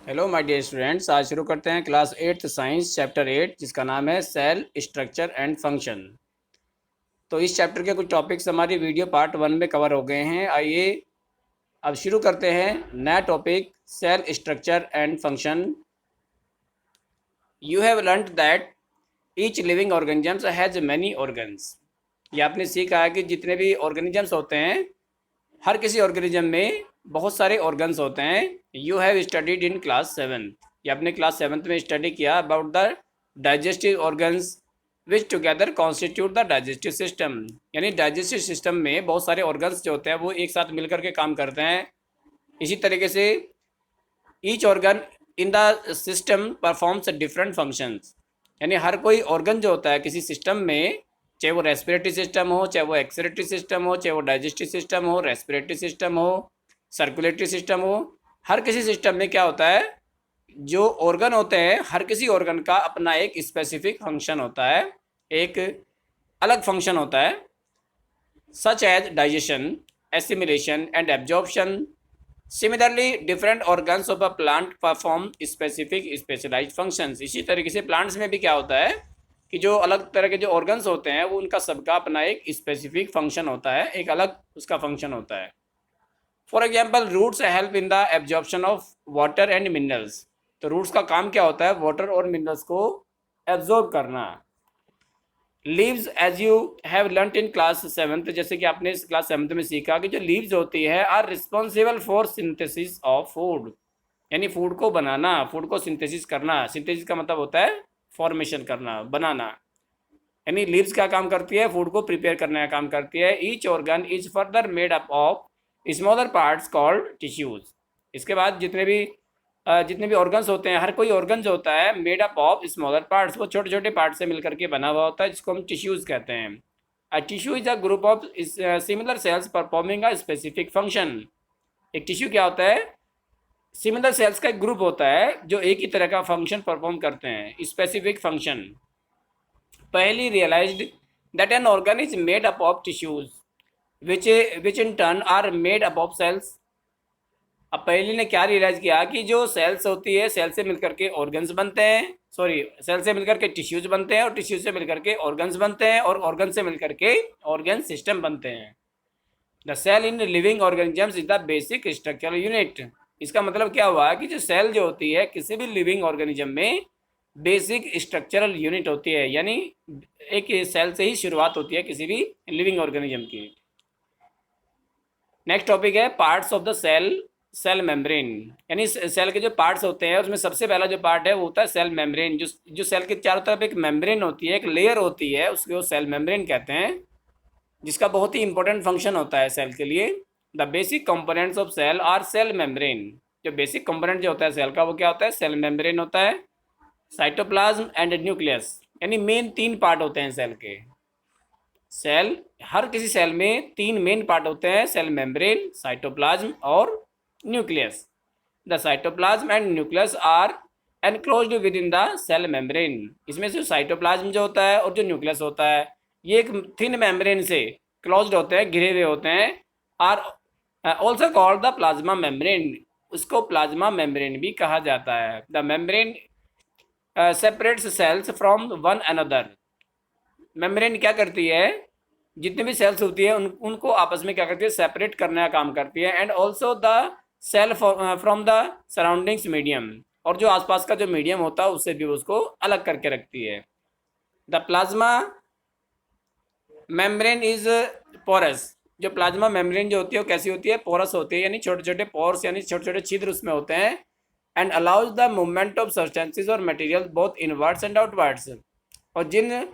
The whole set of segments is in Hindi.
हेलो माय डियर स्टूडेंट्स, आज शुरू करते हैं क्लास 8th साइंस चैप्टर 8 जिसका नाम है सेल स्ट्रक्चर एंड फंक्शन। तो इस चैप्टर के कुछ टॉपिक्स हमारी वीडियो पार्ट 1 में कवर हो गए हैं। आइए अब शुरू करते हैं नया topic cell structure and function. You have learned that each living organisms has many organs. ये आपने सीखा है कि जितने भी ऑर्गेनिजम्स होते हैं, हर किसी ऑर्गेनिज्म में बहुत सारे ऑर्गन्स होते हैं। You have studied in class 7th, ये आपने क्लास 7th में स्टडी किया about the digestive organs which together constitute the digestive system. यानी डाइजेस्टिव सिस्टम में बहुत सारे ऑर्गन्स जो होते हैं वो एक साथ मिलकर के काम करते हैं। इसी तरीके से each organ in the system performs different functions. यानी हर कोई ऑर्गन जो होता है किसी सिस्टम में, चाहे वो रेस्पिरेटरी सिस्टम हो, चाहे वो एक्सक्रीटरी सिस्टम हो, चाहे वो डाइजेस्टिव सिस्टम हो, रेस्पिरेटरी सिस्टम हो, सर्कुलेटरी सिस्टम हो, हर किसी सिस्टम में क्या होता है, जो ऑर्गन होते हैं हर किसी ऑर्गन का अपना एक स्पेसिफिक फंक्शन होता है, एक अलग फंक्शन होता है, such as digestion, assimilation and absorption. Similarly different organs of a plant perform specific specialized functions. इसी तरीके से प्लांट्स में भी क्या होता है कि जो अलग तरह के जो ऑर्गन्स होते हैं वो उनका सबका अपना एक स्पेसिफिक फंक्शन होता है, एक अलग उसका फंक्शन होता है। For example roots help in the absorption of water and minerals. तो रूट्स का काम क्या होता है, वाटर और मिनरल्स को एब्जॉर्ब करना। Leaves as you have learn in class 7th, जैसे कि आपने इस क्लास 7th में सीखा कि जो लीव्स होती है are responsible for synthesis of food. यानी फूड को बनाना, फूड को सिंथेसिस करना। सिंथेसिस का मतलब होता है फॉर्मेशन करना, बनाना। यानी लीव्स क्या काम करती है, फूड को प्रिपेयर करने का काम करती है। Each organ is further made up of smaller parts called tissues. इसके बाद जितने भी ऑर्गन्स होते हैं, हर कोई ऑर्गन जो होता है made up of smaller parts, वो छोटे छोटे पार्ट से मिलकर के बना हुआ होता है, जिसको हम टिश्यूज कहते हैं। A tissue is a group of similar sales performing a specific function. एक टिश्यू क्या होता है, सिमिलर सेल्स का एक ग्रुप होता है जो एक ही तरह का फंक्शन परफॉर्म करते हैं, स्पेसिफिक फंक्शन। पहली realized that an organ is made up of tissues which in turn are made up of cells. अब पहली ने क्या रियलाइज किया कि जो सेल्स होती है, सेल से मिलकर के ऑर्गन्स बनते हैं, सॉरी, सेल से मिलकर के टिश्यूज बनते हैं और टिश्यूज से मिलकर के ऑर्गन्स बनते हैं और ऑर्गन से मिलकर के ऑर्गन सिस्टम बनते हैं। The cell in living organisms is the basic structural unit. इसका मतलब क्या हुआ कि जो सेल जो होती है किसी भी लिविंग ऑर्गेनिज्म में बेसिक स्ट्रक्चरल यूनिट होती है। यानी एक सेल से ही शुरुआत होती है किसी भी लिविंग ऑर्गेनिज्म की। नेक्स्ट टॉपिक है parts of the cell, cell membrane. यानी सेल के जो पार्ट्स होते हैं उसमें सबसे पहला जो पार्ट है वो होता है सेल मेम्ब्रेन। जो सेल के चारों तरफ एक मेम्ब्रेन होती है, एक लेयर होती है, उसको सेल मेम्ब्रेन कहते हैं, जिसका बहुत ही इंपॉर्टेंट फंक्शन होता है सेल के लिए। The basic components of cell are cell membrane. जो बेसिक कंपोनेंट जो होता है सेल का वो क्या होता है, सेल मेम्ब्रेन होता है, साइटोप्लाज्म एंड न्यूक्लियस। यानी मेन 3 पार्ट होते हैं सेल के। सेल, हर किसी सेल में 3 मेन पार्ट होते हैं, सेल मेम्ब्रेन, साइटोप्लाज्म और nucleus. The cytoplasm and nucleus are enclosed within the cell membrane. इसमें से साइटोप्लाज्म जो होता है और जो न्यूक्लियस होता है ये एक थिन मेम्ब्रेन से क्लोज्ड होते हैं, घिरे हुए होते हैं। Are also called the plasma membrane. उसको प्लाज्मा मेम्ब्रेन भी कहा जाता है। The membrane separates cells from one another. Membrane क्या करती है, जितनी भी सेल्स होती है उनको आपस में क्या करती है, सेपरेट करने का काम करती है। And also the cell from the surroundings medium. और जो आसपास का जो मीडियम होता है उससे भी उसको अलग करके रखती है। The plasma membrane is porous. जो प्लाज्मा मेम्ब्रेन जो होती है वो कैसी होती है, पोरस होती है, यानी छोटे छोटे पोर्स यानी छोटे छोटे छिद्र उसमें होते हैं। And allows the movement of substances और material both inwards and outwards. और जिन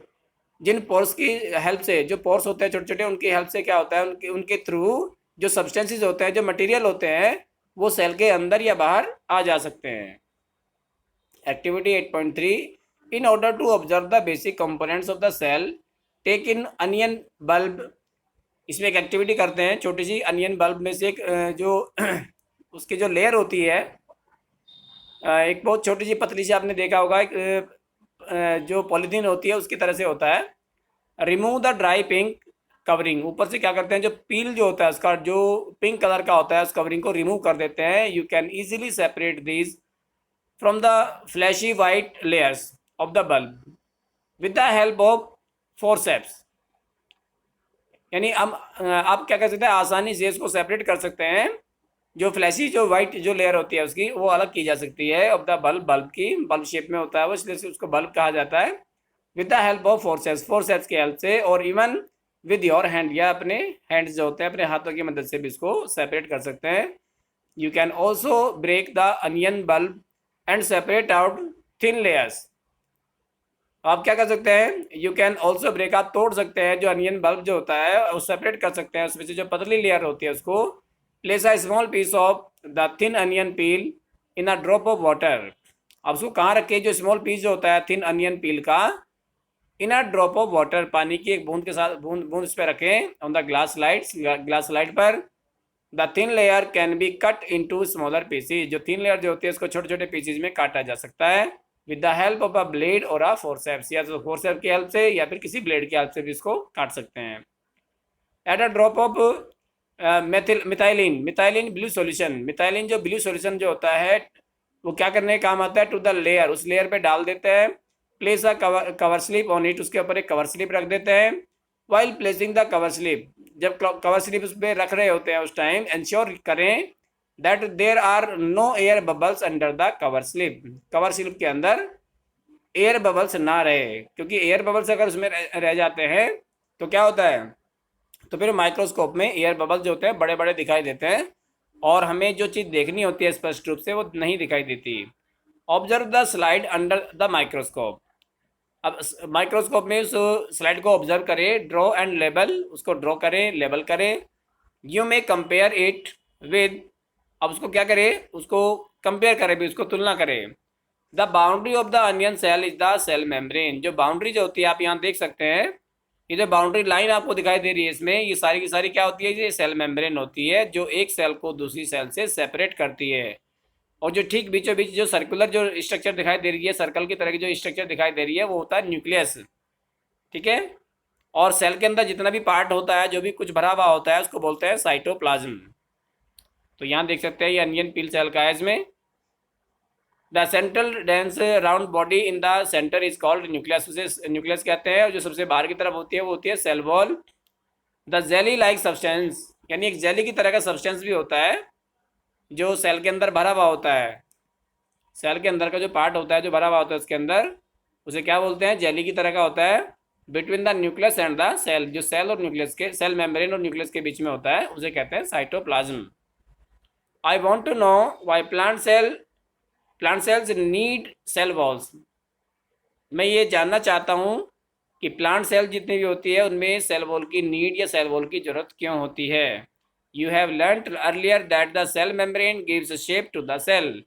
जिन पोर्स की हेल्प से, जो पोर्स होते हैं छोटे छोटे, उनकी हेल्प से क्या होता है, उनके थ्रू जो सब्सटेंसेस होते हैं, जो मटेरियल होते हैं, वो सेल के अंदर या बाहर आ जा सकते हैं। Activity 8.3, in order to observe the basic components of the cell take in onion bulb. इसमें एक एक्टिविटी करते हैं, छोटी सी अनियन बल्ब में से एक जो उसकी जो लेयर होती है, एक बहुत छोटी सी पतली सी, आपने देखा होगा जो पॉलीथीन होती है उसकी तरह से होता है। Remove the dry pink covering. ऊपर से क्या करते हैं, जो पील जो होता है उसका, जो पिंक कलर का होता है, उस कवरिंग को रिमूव कर देते हैं। You can easily separate these from the fleshy white layers of the bulb with the help of forceps। यानी हम आप क्या कर सकते हैं, आसानी से इसको सेपरेट कर सकते हैं। जो फ्लैशी जो वाइट जो लेयर होती है उसकी वो अलग की जा सकती है ऑफ द बल्ब, बल्ब की बल्ब शेप में होता है वो, इसलिए उसको बल्ब कहा जाता है। With the help of forceps, forceps की हेल्प से, और इवन विद योर हैंड, या अपने हैंड्स जो होते हैं अपने हाथों की मदद से भी इसको सेपरेट कर सकते हैं। You can also break the onion bulb and separate out thin layers. आप क्या कर सकते हैं, यू कैन ऑल्सो ब्रेक, आप तोड़ सकते हैं जो अनियन बल्ब जो होता है वो सेपरेट कर सकते हैं उसमें से जो पतली लेयर होती है उसको। Place a small piece of the thin onion peel in a drop of water. अब उसको कहाँ रखें, जो स्मॉल पीस जो होता है थिन अनियन पील का, इन अ ड्रॉप ऑफ वाटर, पानी की एक बूंद के साथ, बूंद बूंद इस पर रखें on the glass lights, glass light पर। The thin layer can be cut into smaller pieces, जो थिन लेयर जो होती है उसको छोटे छोटे पीसीज में काटा जा सकता है। With the help of a blade और अ फोर्सेप्स, या तो फोर्सेप की हेल्प से या फिर किसी ब्लेड की हेल्प से भी इसको काट सकते हैं। At a drop of methylene, methylene blue solution, methylene जो ब्लू सॉल्यूशन जो होता है वो क्या करने का काम आता है, टू द लेयर, उस लेयर पे डाल देते हैं। Place a cover slip on it, उसके ऊपर एक कवर स्लिप रख देते हैं। While placing the cover slip, जब कवर स्लिप उस पर रख रहे होते हैं उस टाइम इंश्योर करें that there are no air bubbles under the cover slip, cover slip के अंदर एयर बबल्स ना रहे, क्योंकि एयर बबल्स अगर उसमें रह जाते हैं तो क्या होता है, तो फिर माइक्रोस्कोप में एयर बबल्स जो होते हैं बड़े बड़े दिखाई देते हैं और हमें जो चीज़ देखनी होती है स्पष्ट रूप से वो नहीं दिखाई देती। Observe the slide under the microscope, अब माइक्रोस्कोप में उस स्लाइड को ऑब्जर्व करें। ड्रॉ एंड लेबल, उसको ड्रॉ करें, लेबल करें। You may compare it with, अब उसको क्या करें, उसको कंपेयर करें भी, उसको तुलना करें। The boundary of the onion cell is the cell membrane, जो बाउंड्री जो होती है आप यहाँ देख सकते हैं, ये जो बाउंड्री लाइन आपको दिखाई दे रही है इसमें, ये सारी की सारी क्या होती है, ये सेल मेम्ब्रेन होती है जो एक सेल को दूसरी सेल से सेपरेट करती है। और जो ठीक बीचों बीच जो सर्कुलर जो स्ट्रक्चर दिखाई दे रही है, सर्कल की तरह की जो स्ट्रक्चर दिखाई दे रही है वो होता है न्यूक्लियस, ठीक है। और सेल के अंदर जितना भी पार्ट होता है, जो भी कुछ भरा हुआ होता है उसको बोलते हैं साइटोप्लाज्म। तो यहाँ देख सकते हैं ये अनियन पील सेल का है, इसमें the central dense round body in the centre is called nucleus, उसे न्यूक्लियस कहते हैं। और जो सबसे बाहर की तरफ होती है वो होती है cell wall. The jelly like substance, यानी एक जेली की तरह का सब्सटेंस भी होता है जो सेल के अंदर भरा हुआ होता है। सेल के अंदर का जो पार्ट होता है जो भरा हुआ होता है उसके अंदर, उसे क्या बोलते हैं, जेली की तरह का होता है। Between the nucleus and the cell, जो सेल और न्यूक्लियस के, सेल मेम्ब्रेन और न्यूक्लियस के बीच में होता है उसे कहते हैं cytoplasm. I want to know why plant cells need cell walls, मैं ये जानना चाहता हूँ कि प्लांट सेल जितनी भी होती है उनमें सेल वॉल की नीड या सेल वॉल की जरूरत क्यों होती है। You have learn earlier that the cell membrane gives shape to the cell,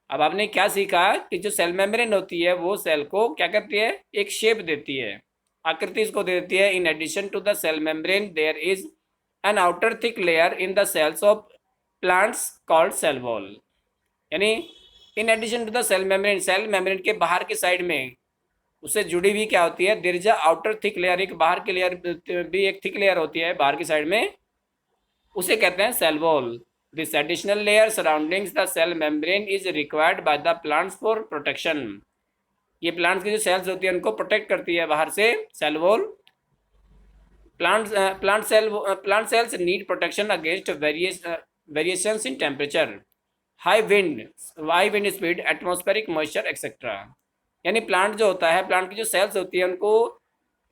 अब आपने क्या सीखा कि जो सेल मेम्ब्रेन होती है वो सेल को क्या करती है, एक शेप देती है, आकृति इसको देती है। In addition to the cell membrane there is an outer thick layer in the cells of plants called cell wall, यानी in addition to the cell membrane, cell membrane के बाहर की साइड में उससे जुड़ी हुई क्या होती है, there is outer thick layer, एक बाहर की लेयर भी एक थिक लेयर होती है बाहर की साइड में, उसे कहते हैं cell wall. This additional layer surroundings the cell membrane is required by the plants for protection, ये प्लांट्स की जो सेल्स होती है उनको प्रोटेक्ट करती है बाहर से cell wall. Plant cells need protection against variations in temperature, high wind speed, atmospheric moisture etcetera, यानी प्लांट जो होता है, प्लांट की जो सेल्स होती है उनको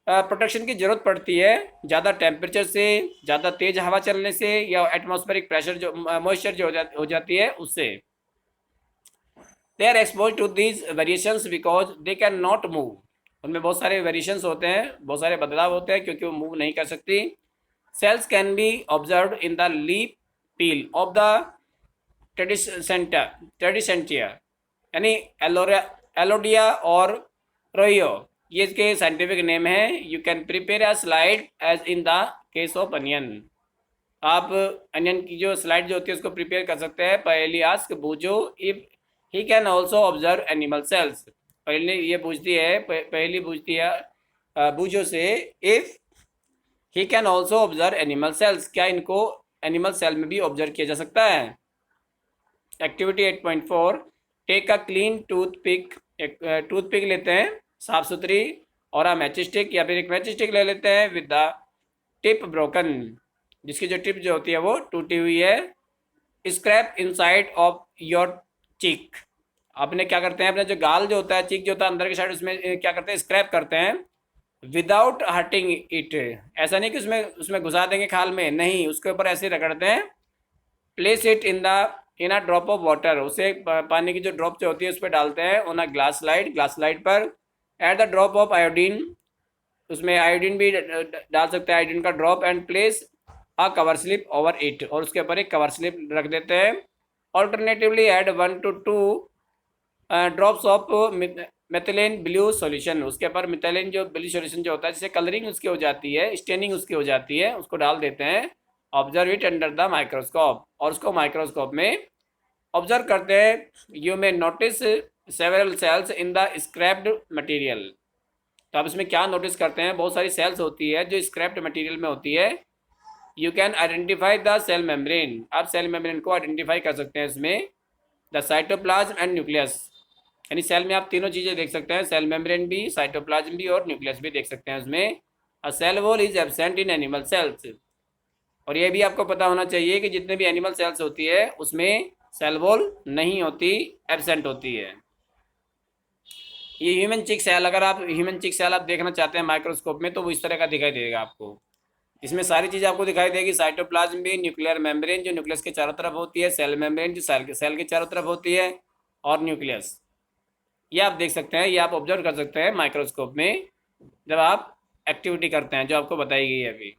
प्रोटेक्शन की ज़रूरत पड़ती है ज़्यादा टेम्परेचर से, ज़्यादा तेज़ हवा चलने से, या एटमॉस्फेरिक प्रेशर जो मॉइस्चर जो हो जाती है उससे। They are expose to these variations because they can not move, उनमें बहुत सारे वेरिएशंस होते हैं, बहुत सारे बदलाव होते हैं क्योंकि वो मूव नहीं कर सकती। Cells can be observe in the leaf peel of the Tradescantia, यानी एलोडिया और रोयो, ये इसके साइंटिफिक नेम है। You can prepare a slide as in the case of onion, आप अनियन की जो स्लाइड जो होती है उसको प्रिपेयर कर सकते हैं। Paheli ask Boojho if he can also observe animal cells, पहले ये पूछती है, पहली पूछती है बूझो से, if he can also observe animal cells, क्या इनको एनिमल सेल में भी ऑब्जर्व किया जा सकता है। Activity 8.4 take a clean toothpick, एक टूथपिक लेते हैं साफ सुथरी, और अ मैच स्टिक, या फिर एक मैच स्टिक ले लेते हैं विद द टिप ब्रोकन, जिसकी जो टिप जो होती है वो टूटी हुई है। Scrap inside of your cheek, अपने क्या करते हैं, अपने जो गाल जो होता है, चीक जो होता है अंदर की साइड, उसमें क्या करते हैं, स्क्रैप करते हैं विदाउट हर्टिंग इट। ऐसा नहीं कि उसमें उसमें घुसा देंगे खाल में, नहीं, उसके ऊपर ऐसे रगड़ते हैं। Place it in a drop of water, उसे पानी की जो ड्रॉप जो होती है उस पर डालते हैं। On a glass slide, glass slide पर add the drop of iodine, उसमें आयोडीन भी डाल सकते हैं, आयोडीन का drop, and place a cover slip over it, और उसके ऊपर एक कवर स्लिप रख देते हैं। Alternatively add 1 to 2 drops of methylene blue solution, उसके ऊपर मिथाइलिन जो ब्लू सॉल्यूशन जो होता है, जिससे कलरिंग उसकी हो जाती है, स्टेनिंग उसकी हो जाती है, उसको डाल देते हैं। Observe it under the microscope, और उसको माइक्रोस्कोप में ऑब्जर्व करते हैं। You may notice several cells in the scraped material, तो आप इसमें क्या नोटिस करते हैं, बहुत सारी सेल्स होती है जो स्क्रैप्ड मटेरियल में होती है। You can identify the cell membrane, आप सेल मेम्ब्रेन को आइडेंटिफाई कर सकते हैं इसमें। द साइटोप्लाज्म एंड न्यूक्लियस, यानी सेल में आप तीनों चीज़ें देख सकते हैं, सेल मेम्ब्रेन भी, साइटोप्लाज्म भी, और न्यूक्लियस भी देख सकते हैं उसमें। A cell wall is absent in animal cells, और ये भी आपको पता होना चाहिए कि जितने भी एनिमल सेल्स होती है उसमें सेल वॉल नहीं होती, एब्सेंट होती है। ये ह्यूमन चिक सेल, अगर आप ह्यूमन चिक सेल आप देखना चाहते हैं माइक्रोस्कोप में, तो वो इस तरह का दिखाई देगा आपको। इसमें सारी चीज़ें आपको दिखाई देगी, साइटोप्लाज्म भी, न्यूक्लियर मेम्ब्रेन जो न्यूक्लियस के चारों तरफ होती है, सेल मेम्ब्रेन जो सेल के चारों तरफ होती है, और न्यूक्लियस, ये आप देख सकते हैं, ये आप ऑब्जर्व कर सकते हैं माइक्रोस्कोप में जब आप एक्टिविटी करते हैं जो आपको बताई गई है अभी।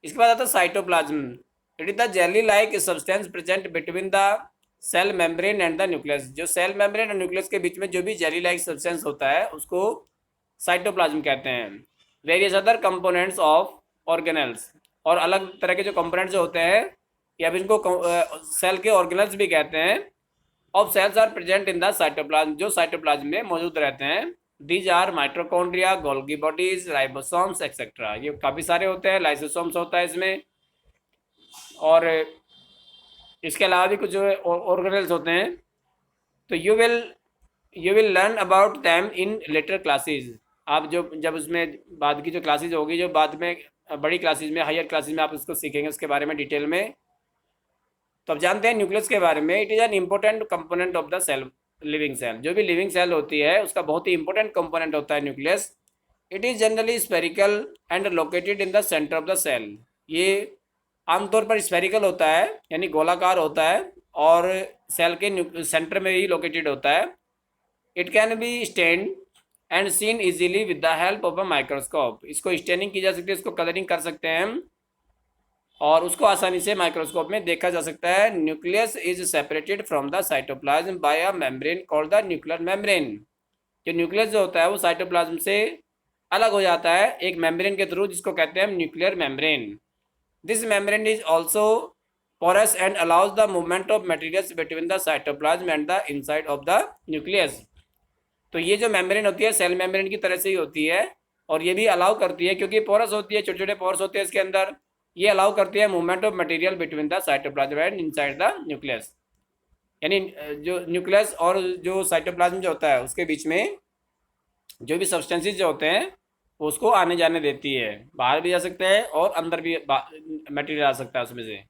इसके बाद आता है cytoplasm. It is the jelly like substance present between the cell membrane and the nucleus, जो सेल मेम्ब्रेन और न्यूक्लियस के बीच में जो भी जेली लाइक सब्सटेंस होता है उसको साइटोप्लाज्म कहते हैं। Various other components of organelles, और अलग तरह के जो कंपोनेंट्स जो होते हैं, या फिर इनको सेल के ऑर्गेनल्स भी कहते हैं, of cells are present in the cytoplasm, जो साइटोप्लाज्म में मौजूद रहते हैं। These are mitochondria, Golgi bodies, ribosomes etcetera, ये काफ़ी सारे होते हैं, लाइसोसोम्स होता है इसमें, और इसके अलावा भी कुछ ऑर्गेनल्स होते हैं। तो you will learn about them in later classes, आप जो जब उसमें बाद की जो क्लासेज होगी, जो बाद में बड़ी क्लासेज में, हायर क्लासेज में आप उसको सीखेंगे उसके बारे में डिटेल में। तो अब जानते हैं न्यूक्लियस के बारे में। It is an important component of the cell, living cell, जो भी लिविंग सेल होती है उसका बहुत ही इंपॉर्टेंट कंपोनेंट होता है nucleus. It is generally spherical and located in the centre of the cell, ये आमतौर पर स्पेरिकल होता है, यानी गोलाकार होता है, और सेल के सेंटर में ही लोकेटेड होता है। It can be stained and seen easily with the help of a microscope, इसको स्टेनिंग की जा सकती है, इसको कलरिंग कर सकते हैं हम, और उसको आसानी से माइक्रोस्कोप में देखा जा सकता है। Nucleus is separated from the cytoplasm by a membrane called the nuclear membrane, जो न्यूक्लियस जो होता है वो साइटोप्लाज्म से अलग हो जाता है एक मेम्ब्रेन के थ्रू, जिसको कहते हैं nuclear membrane. This membrane is also porous and allows the movement of materials between the cytoplasm and the inside of the nucleus। तो ये जो मेम्ब्रेन होती है सेल मेम्ब्रेन की तरह से ही होती है, और ये भी अलाउ करती है, क्योंकि पोरस होती है, छोटे छोटे पोर्स होते हैं इसके अंदर, ये अलाउ करती है movement of material between the cytoplasm and inside the nucleus, यानी जो न्यूक्लियस और जो साइटोप्लाज्म जो होता है उसके बीच में जो भी सब्सटेंसेस जो होते हैं उसको आने जाने देती है, बाहर भी जा सकते हैं और अंदर भी मटेरियल आ सकता है उसमें से।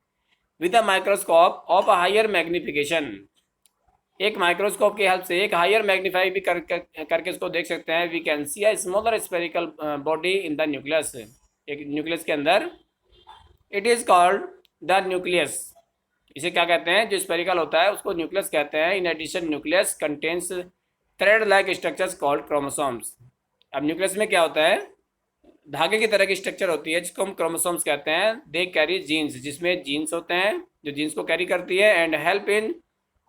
With a microscope of higher magnification, एक माइक्रोस्कोप की हेल्प से एक हायर मैग्नीफाई भी करके इसको देख सकते हैं। We can see a smaller spherical body in the nucleus, एक न्यूक्लियस के अंदर। It is called the nucleus, इसे क्या कहते हैं, जो स्पेरिकल होता है उसको न्यूक्लियस कहते हैं। In addition nucleus contains thread like structures called chromosomes. अब न्यूक्लियस में क्या होता है, धागे की तरह की स्ट्रक्चर होती है जिसको हम क्रोमोसोम्स कहते हैं। दे कैरी जीन्स, जिसमें जीन्स होते हैं जो जीन्स को कैरी करती है, एंड हेल्प इन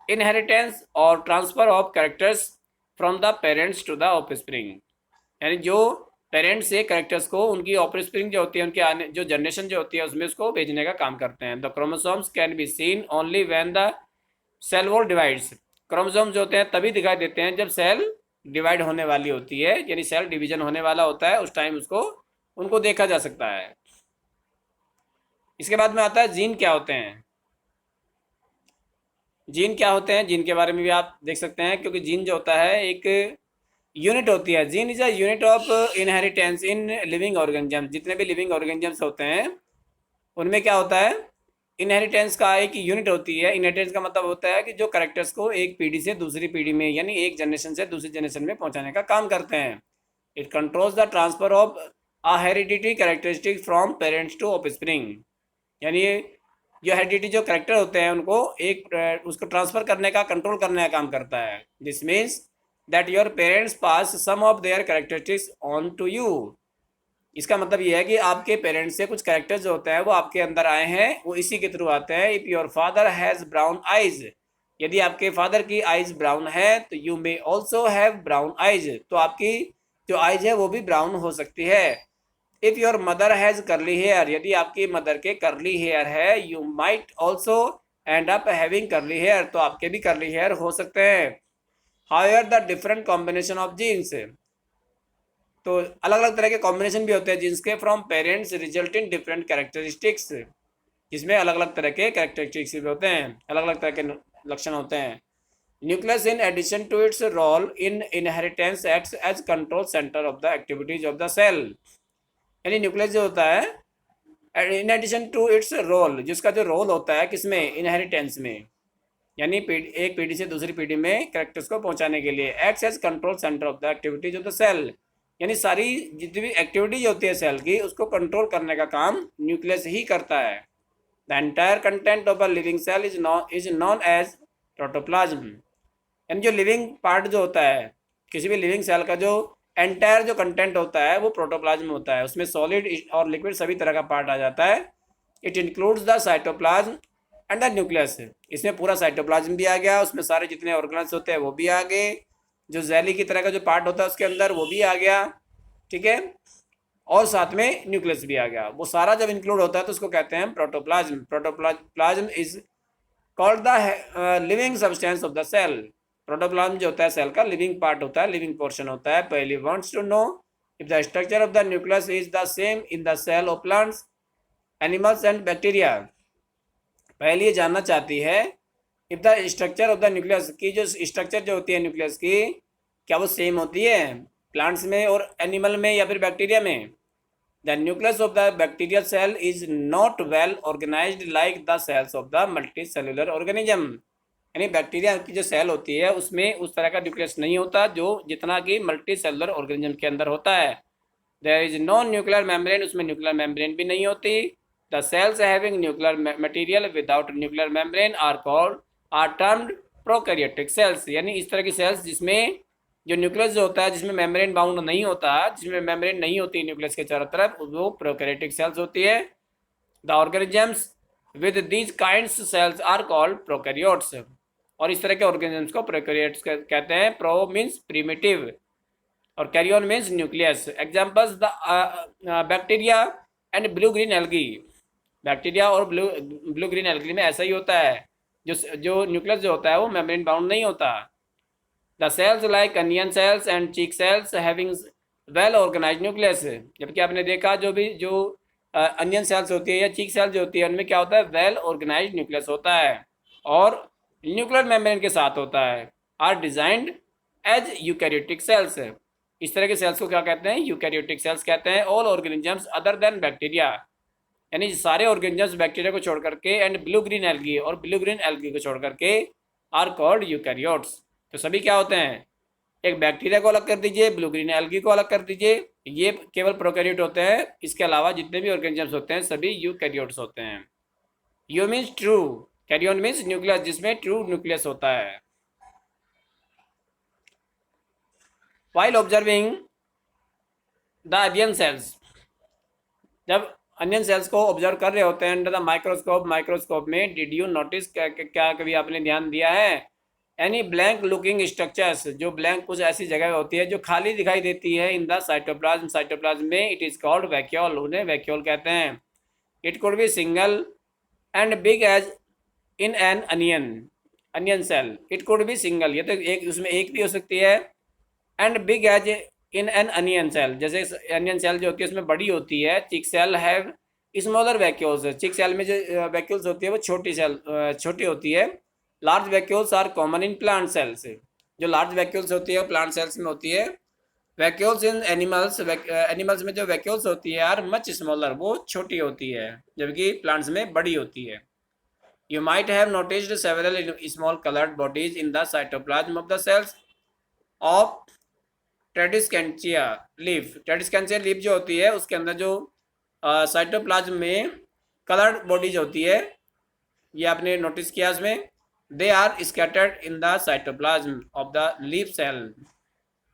इनहेरिटेंस और transfer of characters from the parents to the offspring, यानी जो पेरेंट्स से कैरेक्टर्स को उनकी ऑफस्प्रिंग जो होती है, उनके आने जो जनरेशन जो होती है उसमें उसको भेजने का काम करते हैं। The chromosomes can be seen only when the cell wall divides, chromosomes जो होते हैं तभी दिखाई देते हैं जब सेल डिवाइड होने वाली होती है, यानी सेल डिवीजन होने वाला होता है, उस टाइम उसको उनको देखा जा सकता है। इसके बाद में आता है जीन क्या होते हैं। जीन क्या होते हैं, जीन के बारे में भी आप देख सकते हैं, क्योंकि जीन जो होता है एक यूनिट होती है। Gene is a unit of inheritance in living organism. जितने भी लिविंग ऑर्गेनिजम्स होते हैं उनमें क्या होता है, इनहेरिटेंस का एक यूनिट होती है। इनहेरिटेंस का मतलब होता है कि जो कैरेक्टर्स को एक पीढ़ी से दूसरी पीढ़ी में, यानी एक जनरेशन से दूसरी जनरेशन में पहुंचाने का काम करते हैं। It controls the transfer of a heredity characteristic from parents to offspring. यानी ये जो हेरिडिटी जो कैरेक्टर होते हैं उनको एक उसको ट्रांसफर करने का, कंट्रोल करने का काम करता है। This means that your parents pass some of their characteristics on to you. इसका मतलब ये है कि आपके पेरेंट्स से कुछ कैरेक्टर्स जो होते हैं वो आपके अंदर आए हैं, वो इसी के थ्रू आते हैं। If your father has brown eyes, यदि आपके फादर की आइज ब्राउन है तो you may also have brown eyes, तो आपकी जो आइज है वो भी ब्राउन हो सकती है। If your mother has curly hair, यदि आपकी मदर के करली हेयर है, you might also end up having curly hair, तो आपके भी करली हेयर हो सकते हैं। However the different combination of genes, तो अलग अलग तरह के कॉम्बिनेशन भी होते हैं जीन्स के, from parents result in different characteristics, जिसमें अलग अलग तरह के कैरेक्टरिस्टिक्स भी होते हैं, अलग अलग तरह के लक्षण होते हैं। Nucleus in addition to its role in inheritance acts as control centre of the activities of the cell. यानी न्यूक्लियस जो होता है in addition to its role, जिसका जो रोल होता है किसमें, इनहेरिटेंस में, यानी एक पीढ़ी से दूसरी पीढ़ी में कैरेक्टर्स को पहुंचाने के लिए, acts as control centre of the activities of the cell. यानी सारी जितनी भी एक्टिविटीज होती है सेल की, उसको कंट्रोल करने का काम न्यूक्लियस ही करता है। The entire content of a living cell is known as protoplasm. यानी जो लिविंग पार्ट जो होता है किसी भी लिविंग सेल का, जो एंटायर जो कंटेंट होता है वो प्रोटोप्लाज्म होता है। उसमें सॉलिड और लिक्विड सभी तरह का पार्ट आ जाता है। It includes the cytoplasm and the nucleus. इसमें पूरा साइटोप्लाज्म भी आ गया, उसमें सारे जितने ऑर्गेन्स होते हैं वो भी आ गए, जो जेली की तरह का जो पार्ट होता है उसके अंदर वो भी आ गया, ठीक है, और साथ में न्यूक्लियस भी आ गया। वो सारा जब इंक्लूड होता है तो उसको कहते हैं protoplasm. Protoplasm is called the living substance of the cell. Protoplasm जो होता है सेल का लिविंग पार्ट होता है, लिविंग पोर्शन होता है। Paheli wants to know if the structure of the nucleus is the same in the cell of plants, animals and bacteria. Paheli ये जानना चाहती है if the structure of the nucleus की, जो स्ट्रक्चर जो होती है न्यूक्लियस की, क्या वो सेम होती है प्लांट्स में और एनिमल में या फिर बैक्टीरिया में। The nucleus of the bacterial cell is not well organised like the cells of the multi cellular organism. यानी बैक्टीरिया की जो सेल होती है उसमें उस तरह का न्यूक्लियस नहीं होता जो जितना कि मल्टी सेलुलर ऑर्गेनिज्म के अंदर होता है। There is no nuclear membrane, उसमें न्यूक्लियर मेम्ब्रेन भी नहीं होती। The cells having nuclear material without nuclear membrane are termed prokaryotic cells. यानी इस तरह की सेल्स जिसमें जो न्यूक्लियस जो होता है जिसमें मेम्ब्रेन बाउंड नहीं होता, जिसमें मेम्ब्रेन नहीं होती न्यूक्लियस के चारों तरफ, वो प्रोकैरियोटिक सेल्स होती है। The organisms with these kinds cells are called prokaryotes. और इस तरह के ऑर्गेनिजम्स को प्रोकैरियोट्स कहते हैं। प्रो मीन्स प्रिमिटिव और karyon means nucleus. Examples the bacteria and blue green algae. Bacteria और ब्लू ग्रीन एल्गी में ऐसा ही होता है, जो न्यूक्लियस जो होता है वो मेम्ब्रेन बाउंड नहीं होता। The cells like onion cells and cheek cells having well organise nucleus. जबकि आपने देखा जो अनियन सेल्स होती है या चीक सेल्स जो होती है उनमें क्या होता है, वेल ऑर्गेनाइज न्यूक्लियस होता है और न्यूक्लियर मेम्ब्रेन के साथ होता है। Are designed as eukaryotic cells. इस तरह के सेल्स को क्या कहते हैं, यूकैरियोटिक सेल्स कहते हैं। All organisms other than bacteria, यानी सारे ऑर्गेनिजम्स बैक्टीरिया को छोड़ करके, एंड ब्लू ग्रीन एल्गी और ब्लू ग्रीन एल्गी को छोड़ करके, आर कॉल्ड यूकैरियोट्स। तो सभी क्या होते हैं, एक बैक्टीरिया को अलग कर दीजिए, ब्लू ग्रीन एल्गी को अलग कर दीजिए, ये केवल प्रोकैरियोट होते हैं। इसके अलावा जितने भी ऑर्गेनिजम्स होते हैं सभी यूकैरियोट्स होते हैं। Eu means true, karyon means nucleus, जिसमें ट्रू न्यूक्लियस होता है। While observing the onion cells, जब अनियन सेल्स को ऑब्जर्व कर रहे होते हैं अंडर द माइक्रोस्कोप में, डिड यू नोटिस, क्या कभी आपने ध्यान दिया है, एनी ब्लैंक लुकिंग स्ट्रक्चर्स, जो ब्लैंक कुछ ऐसी जगह होती है जो खाली दिखाई देती है इन द साइटोप्लाज्म में, इट इज कॉल्ड वैक्यूल, उन्हें वैक्यूल कहते हैं। It could be single and big as in an onion cell. It could be single, ये तो एक उसमें एक भी हो सकती है, and big as in an onion cell, जैसे अनियन सेल जो होती है उसमें बड़ी होती है। Cheek cell have smaller vacuoles, cheek cell में जो वैक्यूल्स होती है वो छोटी होती है, large vacuoles are common in plant cells. जो लार्ज वैक्यूल्स होती है वो प्लांट सेल्स में होती है। वैक्यूल्स इन एनिमल्स, एनिमल्स में जो वैक्यूल्स होती है आर मच स्मॉलर, वो छोटी होती है, जबकि प्लांट्स में बड़ी होती है। You might have noticed several small coloured bodies in the cytoplasm of the cells of Tradescantia leaf. Tradescantia leaf जो होती है उसके अंदर जो साइटोप्लाज्म में कलर्ड बॉडीज होती है, ये आपने नोटिस किया इसमें। They are scattered in the cytoplasm of the leaf cell.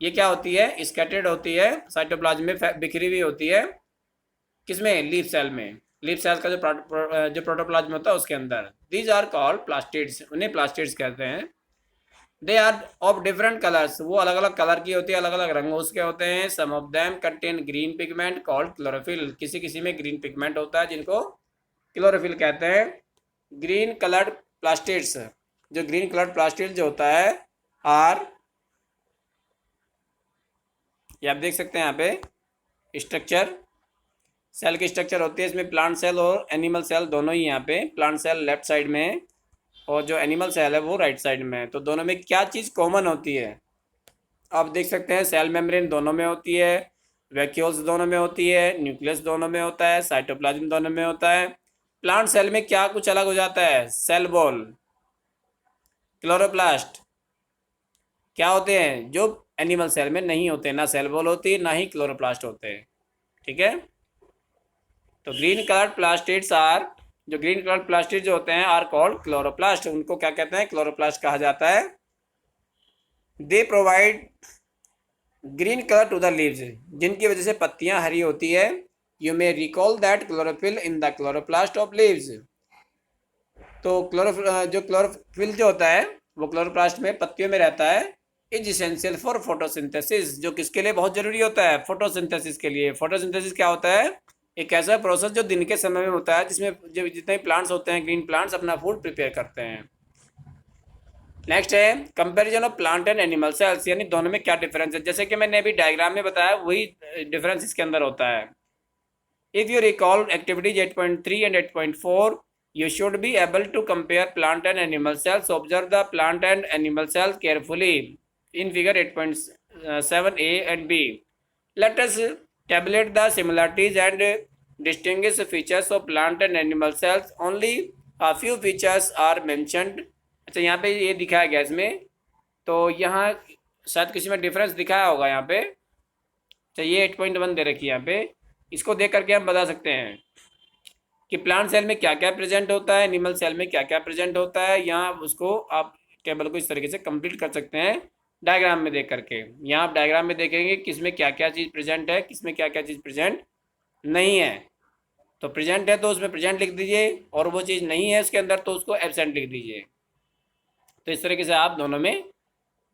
ये क्या होती है? स्कैटर्ड होती है, साइटोप्लाज्म में बिखरी हुई होती है। किसमें? लीफ सेल में। लीफ सेल का जो प्रोटोप्लाज्म होता है उसके अंदर। दीज आर कॉल्ड प्लास्टिड्स, उन्हें प्लास्टिड्स कहते हैं। They are of different colours, वो अलग अलग कलर की होती है, अलग अलग रंग उसके होते हैं। Some of them contain green pigment called chlorophyll. किसी किसी में ग्रीन पिगमेंट होता है जिनको क्लोरोफिल कहते हैं। ग्रीन कलर्ड प्लास्टिड्स, जो ग्रीन कलर्ड प्लास्टिड जो होता है आर, ये आप देख सकते हैं यहाँ पे स्ट्रक्चर, सेल की स्ट्रक्चर होती है। इसमें प्लांट सेल और एनिमल सेल दोनों ही यहाँ पे, प्लांट सेल लेफ्ट साइड में और जो एनिमल सेल है वो राइट साइड में। तो दोनों में क्या चीज़ कॉमन होती है? आप देख सकते हैं सेल मेम्ब्रेन दोनों में होती है, वैक्यूल्स दोनों में होती है, न्यूक्लियस दोनों में होता है, साइटोप्लाज्म दोनों में होता है। प्लांट सेल में क्या कुछ अलग हो जाता है? सेल वॉल, क्लोरोप्लास्ट, क्या होते हैं जो एनिमल सेल में नहीं होते? ना सेल वॉल होती है, ना ही क्लोरोप्लास्ट होते हैं। ठीक है, तो ग्रीन कलर्ड प्लास्टिड्स आर, जो ग्रीन कलर्ड प्लास्टिड जो होते हैं आर कॉल्ड क्लोरोप्लास्ट। उनको क्या कहते हैं? क्लोरोप्लास्ट कहा जाता है। They provide green colour to the leaves, जिनकी वजह से पत्तियां हरी होती है। You may recall that chlorophyll in the chloroplast of leaves. तो क्लोरोफिल जो होता है वो क्लोरोप्लास्ट में, पत्तियों में रहता है। इज इसेंशियल फॉर फोटोसिंथेसिस, जो किसके लिए बहुत जरूरी होता है? फोटोसिंथेसिस के लिए। फोटोसिंथेसिस क्या होता है? एक ऐसा प्रोसेस जो दिन के समय में होता है, जिसमें जो जितने प्लांट्स होते हैं, ग्रीन प्लांट्स, अपना फूड प्रिपेयर करते हैं। नेक्स्ट है comparison of plant and animal cells, यानी दोनों में क्या डिफरेंस है। जैसे कि मैंने अभी डायग्राम में बताया वही डिफरेंस इसके अंदर होता है। If you recall activities 8.3 and 8.4, you should be able to compare plant and animal cells. Observe the plant and animal cells carefully in figure 8.7a and b. Let us tabulate the similarities and distinguish features of plant and animal cells. Only a few features are mentioned. अच्छा, यहाँ पे ये दिखाया गया इसमें, तो यहाँ शायद किसी में डिफरेंस दिखाया होगा यहाँ पे। चाहिए 8.1 दे रखी है यहाँ पे, इसको देख करके हम बता सकते हैं कि प्लांट सेल में क्या क्या प्रेजेंट होता है, एनिमल सेल में क्या क्या प्रेजेंट होता है। यहाँ उसको आप टेबल को इस तरीके से कंप्लीट कर सकते हैं डायग्राम में देख करके। यहाँ आप डायग्राम में देखेंगे किसमें क्या क्या चीज़ प्रेजेंट है, किसमें क्या क्या चीज़ प्रेजेंट नहीं है। तो प्रेजेंट है तो उसमें प्रेजेंट लिख दीजिए, और वो चीज़ नहीं है उसके अंदर तो उसको एब्सेंट लिख दीजिए। तो इस तरीके से आप दोनों में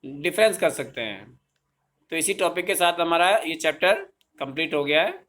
डिफरेंस कर सकते हैं। तो इसी टॉपिक के साथ हमारा ये चैप्टर कंप्लीट हो गया है।